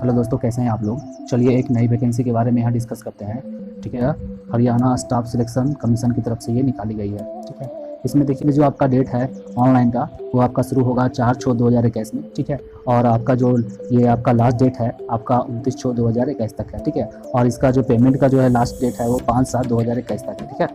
Hello दोस्तों, कैसे हैं आप लोग। चलिए एक नई वैकेंसी के बारे में यहाँ डिस्कस करते हैं। ठीक है, हरियाणा स्टाफ सिलेक्शन कमीशन की तरफ से ये निकाली गई है। ठीक है, इसमें देखिए जो आपका डेट है ऑनलाइन का वो आपका शुरू होगा 4/6/2021 में। ठीक है, और आपका जो ये आपका लास्ट डेट है आपका 29/6/2021 तक है। ठीक है, और इसका जो पेमेंट का जो है लास्ट डेट है वो 5/7/2021 तक है। ठीक है,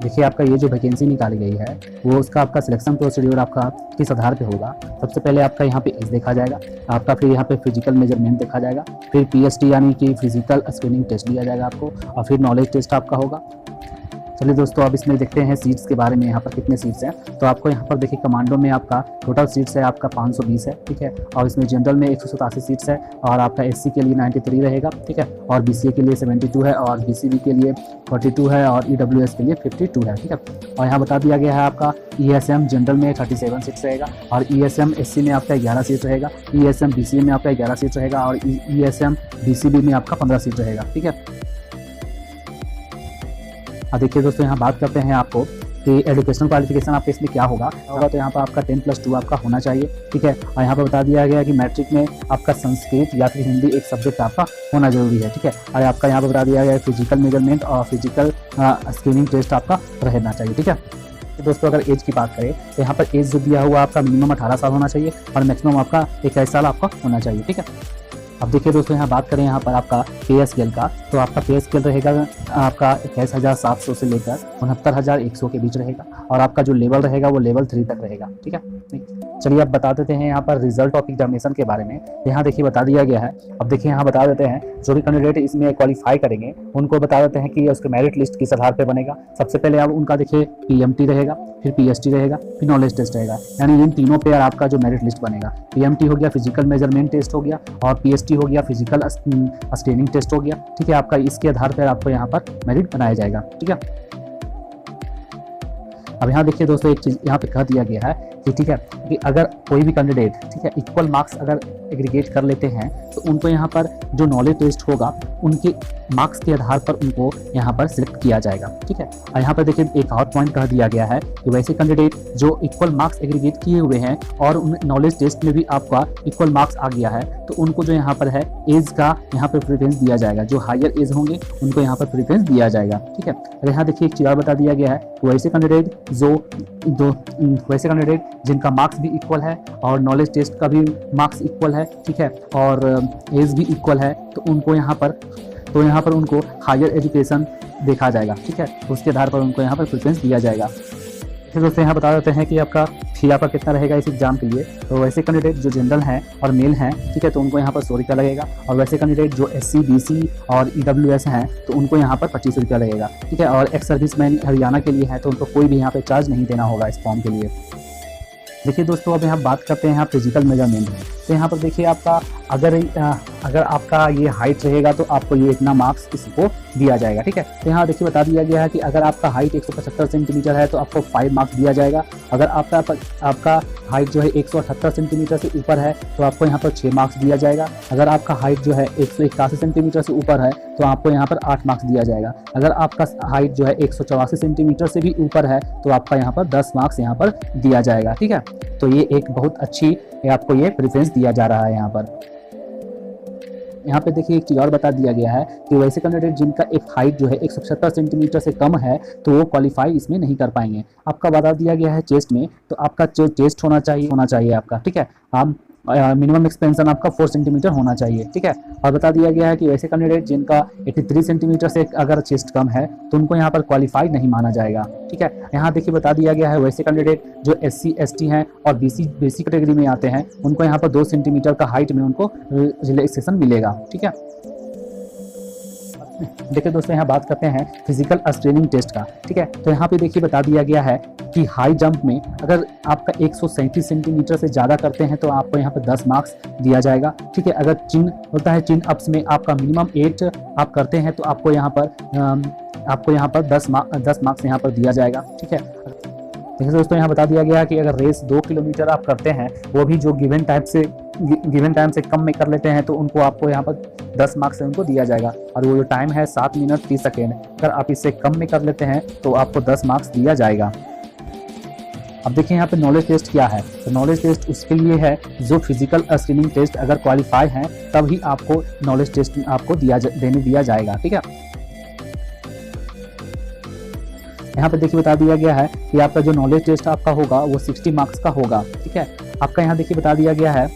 देखिए आपका ये जो वैकेंसी निकाली गई है वो उसका आपका सिलेक्शन प्रोसीड्यूर आपका किस आधार पे होगा। सबसे पहले आपका यहाँ पे एज देखा जाएगा आपका, फिर यहाँ पे फिजिकल मेजरमेंट देखा जाएगा, फिर पीएसटी यानी कि फिजिकल स्क्रीनिंग टेस्ट लिया जाएगा आपको, और फिर नॉलेज टेस्ट आपका होगा। चलिए दोस्तों, अब इसमें देखते हैं सीट्स के बारे में, यहाँ पर कितने सीट्स हैं। तो आपको यहाँ पर देखिए कमांडो में आपका टोटल सीट्स है आपका 520 है। ठीक है, और इसमें जनरल में 187 सीट्स है, और आपका एससी के लिए 93 रहेगा। ठीक है, और बीसीए के लिए 72 है, और बीसीबी के लिए 42 है, और ईडब्ल्यूएस के लिए 52 है। ठीक है, और यहाँ बता दिया गया है आपका ईएसएम जनरल में 37 सीट्स रहेगा, और ईएसएम एससी में आपका 11 सीट रहेगा, ईएसएम बीसीए में आपका 11 सीट रहेगा, और ईएसएम बीसीबी में आपका 15 सीट रहेगा। ठीक है, देखिए दोस्तों, यहाँ बात करते हैं आपको कि एजुकेशनल क्वालिफिकेशन आपके इसमें क्या होगा। तो यहाँ पर आपका 10+2 आपका होना चाहिए। ठीक है, और यहाँ पर बता दिया गया है कि मैट्रिक में आपका संस्कृत या फिर हिंदी एक सब्जेक्ट आपका होना जरूरी है। ठीक है, और आपका यहाँ पर बता दिया गया है फिजिकल मेजरमेंट और फिजिकल स्क्रीनिंग टेस्ट आपका रहना चाहिए। ठीक है, तो दोस्तों अगर एज की बात करें तो यहाँ पर एज जो दिया हुआ आपका मिनिमम 18 साल होना चाहिए, और मैक्सिमम आपका 21 साल आपका होना चाहिए। ठीक है, अब देखिए दोस्तों, यहाँ बात करें यहाँ पर आपका पे स्केल का, तो आपका पे स्केल रहेगा आपका 21,700 से लेकर 69,100 के बीच रहेगा, और आपका जो लेवल रहेगा वो लेवल 3 तक रहेगा। ठीक है, चलिए अब बता देते हैं यहाँ पर रिजल्ट ऑफ एग्जामिनेशन के बारे में। यहाँ देखिए बता दिया गया है। अब देखिए यहाँ बता देते हैं जो भी कैंडिडेट इसमें क्वालिफाई करेंगे उनको बता देते हैं कि उसके मेरिट लिस्ट किस आधार पर बनेगा। सबसे पहले अब उनका देखिए पीएमटी रहेगा, फिर पीएसटी रहेगा, फिर नॉलेज टेस्ट रहेगा, यानी इन तीनों पे आपका जो मेरिट लिस्ट बनेगा। पीएमटी हो गया फिजिकल मेजरमेंट टेस्ट हो गया, और पीएसटी हो गया फिजिकल स्क्रीनिंग टेस्ट हो गया। ठीक है, आपका इसके आधार पर आपको यहाँ पर मेरिट बनाया जाएगा। ठीक है, अब यहाँ देखिए दोस्तों एक चीज़ यहाँ पे कह दिया गया है कि ठीक है कि अगर कोई भी कैंडिडेट ठीक है इक्वल मार्क्स अगर एग्रीगेट कर लेते हैं तो उनको यहाँ पर जो नॉलेज टेस्ट होगा उनके मार्क्स के आधार पर उनको यहाँ पर सिलेक्ट किया जाएगा। ठीक है, और यहाँ पर देखिए एक और पॉइंट कह दिया गया है कि वैसे कैंडिडेट जो इक्वल मार्क्स एग्रीगेट किए हुए हैं और उन नॉलेज टेस्ट में भी आपका इक्वल मार्क्स आ गया है तो उनको जो यहाँ पर है एज का यहाँ पर प्रेफरेंस दिया जाएगा। जो हायर एज होंगे उनको यहाँ पर प्रेफरेंस दिया जाएगा। ठीक है, और यहाँ देखिए एक चीज़ और बता दिया गया है कि वैसे कैंडिडेट जिनका मार्क्स भी इक्वल है और नॉलेज टेस्ट का भी मार्क्स इक्वल है, ठीक है, और एज भी इक्वल है, तो उनको यहाँ पर उनको हायर एजुकेशन देखा जाएगा। ठीक है, तो उसके आधार पर उनको यहाँ पर प्रेफरेंस दिया जाएगा। फिर दोस्तों यहाँ बता देते हैं कि आपका फी आपका कितना रहेगा इस एग्जाम के लिए। तो वैसे कैंडिडेट जो जनरल हैं और मेल हैं, ठीक है, तो उनको यहाँ पर 100 रुपया लगेगा, और वैसे कैंडिडेट जो एससी बीसी और ईडब्ल्यूएस हैं तो उनको यहाँ पर 25 रुपया लगेगा। ठीक है, और एक्स सर्विसमैन हरियाणा के लिए है तो उनको कोई भी यहाँ पर चार्ज नहीं देना होगा इस फॉर्म के लिए। देखिए दोस्तों, अब यहाँ बात करते हैं यहाँ फिजिकल मेजरमेंट में। तो यहाँ पर देखिए आपका अगर आपका ये हाइट रहेगा तो आपको ये इतना मार्क्स इसको दिया जाएगा। ठीक है, तो यहाँ देखिए बता दिया गया है कि अगर आपका हाइट 175 सेंटीमीटर है तो आपको 5 मार्क्स दिया जाएगा। अगर आपका हाइट जो है 178 सेंटीमीटर से ऊपर है तो आपको यहाँ पर 6 मार्क्स दिया जाएगा। अगर आपका हाइट जो है 181 सेंटीमीटर से ऊपर है तो आपको यहाँ पर 8 मार्क्स दिया जाएगा। अगर आपका हाइट जो है 184 सेंटीमीटर से भी ऊपर है तो आपका यहाँ पर 10 मार्क्स यहाँ पर दिया जाएगा। ठीक है, तो ये एक बहुत अच्छी आपको ये प्रेफरेंस दिया जा रहा है। यहाँ पे देखिए एक चीज़ और बता दिया गया है कि वैसे कैंडिडेट जिनका एक हाइट जो है 170 सेंटीमीटर से कम है तो वो क्वालिफाई इसमें नहीं कर पाएंगे। आपका बता दिया गया है चेस्ट में, तो आपका चेस्ट होना चाहिए आपका। ठीक है, आप मिनिमम एक्सपेंशन आपका 4 सेंटीमीटर होना चाहिए। ठीक है, और बता दिया गया है कि वैसे कैंडिडेट जिनका 83 सेंटीमीटर से अगर चेस्ट कम है तो उनको यहाँ पर क्वालिफाई नहीं माना जाएगा। ठीक है, यहाँ देखिए बता दिया गया है वैसे कैंडिडेट जो एससी एसटी हैं और बीसी कैटेगरी में आते हैं उनको यहाँ पर 2 सेंटीमीटर का हाइट में उनको रिलैक्सेशन मिलेगा। ठीक है, देखिए दोस्तों यहाँ बात करते हैं फिजिकल स्क्रीनिंग टेस्ट का। ठीक है, तो यहाँ पे देखिए बता दिया गया है कि हाई जंप में अगर आपका 137 सेंटीमीटर से ज़्यादा करते हैं तो आपको यहाँ पर 10 मार्क्स दिया जाएगा। ठीक है, अगर चिन होता है चिन अप्स में आपका मिनिमम 8 आप करते हैं तो आपको यहाँ पर 10 मार्क्स यहाँ पर दिया जाएगा। ठीक है, देखिए दोस्तों यहाँ बता दिया गया है कि अगर रेस 2 किलोमीटर आप करते हैं वो भी जो गिवन टाइम से कम में कर लेते हैं तो उनको आपको यहाँ पर 10 मार्क्स से उनको दिया जाएगा, और वो जो टाइम है 7 मिनट 30 सेकेंड, अगर आप इससे कम में कर लेते हैं तो आपको 10 मार्क्स दिया जाएगा। अब देखिए यहाँ पे नॉलेज टेस्ट क्या है। तो नॉलेज टेस्ट उसके लिए है जो फिजिकल स्क्रीनिंग टेस्ट अगर क्वालिफाई हैं तभी आपको नॉलेज टेस्ट आपको देने दिया जाएगा। ठीक है, यहाँ पे देखिए बता दिया गया है कि आपका जो नॉलेज टेस्ट आपका होगा वो 60 मार्क्स का होगा। ठीक है, आपका यहाँ देखिए बता दिया गया है,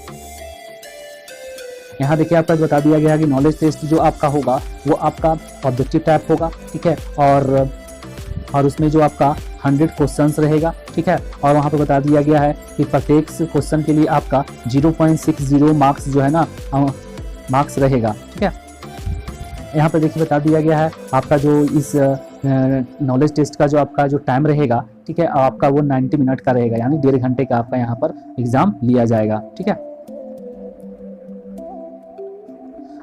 यहाँ देखिए आपका बता दिया गया है कि नॉलेज टेस्ट जो आपका होगा वो आपका ऑब्जेक्टिव टाइप होगा। ठीक है, और उसमें जो आपका 100 क्वेश्चंस रहेगा। ठीक है, और वहाँ पे बता दिया गया है कि प्रत्येक क्वेश्चन के लिए आपका 0.60 मार्क्स जो है ना मार्क्स रहेगा। ठीक है, यहाँ पे देखिए बता दिया गया है आपका जो इस नॉलेज टेस्ट का जो आपका जो टाइम रहेगा, ठीक है, आपका वो 90 मिनट का रहेगा, यानी 1.5 घंटे का आपका यहाँ पर एग्जाम लिया जाएगा। ठीक है,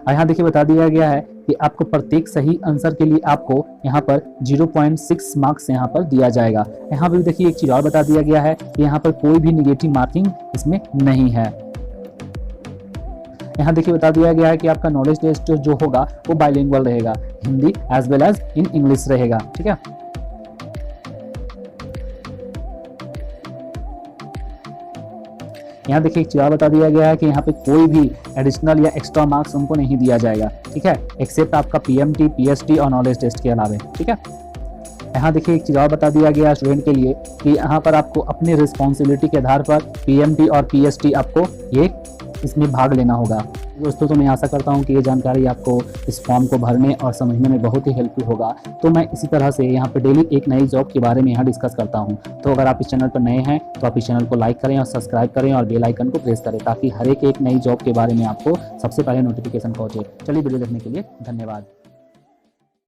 यहाँ देखिए बता दिया गया है कि आपको प्रत्येक सही आंसर के लिए आपको यहाँ पर 0.6 मार्क्स यहाँ पर दिया जाएगा। यहाँ पर देखिए एक चीज और बता दिया गया है कि यहाँ पर कोई भी निगेटिव मार्किंग इसमें नहीं है। यहाँ देखिए बता दिया गया है कि आपका नॉलेज टेस्ट जो होगा वो बाइलिंगुअल रहेगा, Hindi as well as in English रहेगा। ठीक है, यहाँ देखिए एक चीज बता दिया गया है कि यहाँ पे कोई भी एडिशनल या एक्स्ट्रा मार्क्स उनको नहीं दिया जाएगा। ठीक है, एक्सेप्ट आपका पीएमटी, पीएसटी और नॉलेज टेस्ट के अलावा। ठीक है, यहाँ देखिए एक चीज और बता दिया गया स्टूडेंट के लिए कि यहाँ पर आपको अपनी रिस्पॉन्सिबिलिटी के आधार पर पीएमटी और पीएसटी आपको ये इसमें भाग लेना होगा। दोस्तों, तो मैं आशा करता हूँ कि ये जानकारी आपको इस फॉर्म को भरने और समझने में बहुत ही हेल्पफुल होगा। तो मैं इसी तरह से यहाँ पे डेली एक नई जॉब के बारे में यहाँ डिस्कस करता हूँ। तो अगर आप इस चैनल पर नए हैं तो आप इस चैनल को लाइक करें और सब्सक्राइब करें और बेल आइकन को प्रेस करें ताकि हर एक नई जॉब के बारे में आपको सबसे पहले नोटिफिकेशन पहुँचे। चलिए, वीडियो देखने के लिए धन्यवाद।